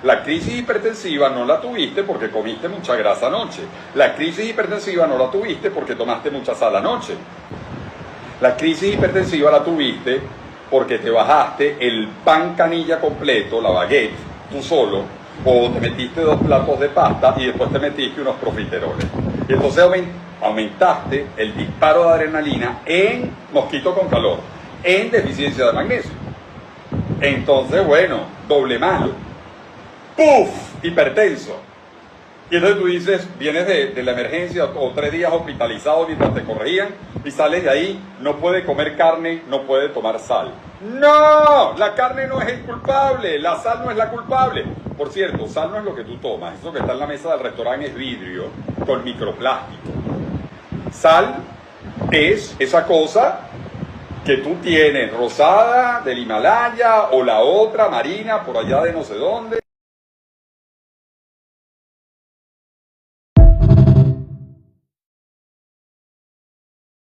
La crisis hipertensiva no la tuviste porque comiste mucha grasa anoche. La crisis hipertensiva no la tuviste porque tomaste mucha sal anoche. La crisis hipertensiva la tuviste porque te bajaste el pan canilla completo, la baguette, tú solo, o te metiste 2 platos de pasta y después te metiste unos profiteroles. Y entonces aumentaste el disparo de adrenalina en mosquito con calor, en deficiencia de magnesio. Entonces, bueno, doble malo. ¡Puf! Hipertenso. Y entonces tú dices, vienes de la emergencia o 3 días hospitalizado mientras te corregían y sales de ahí, no puede comer carne, no puede tomar sal. ¡No! La carne no es el culpable, la sal no es la culpable. Por cierto, sal no es lo que tú tomas, eso que está en la mesa del restaurante es vidrio con microplástico. Sal es esa cosa que tú tienes, rosada del Himalaya o la otra marina por allá de no sé dónde.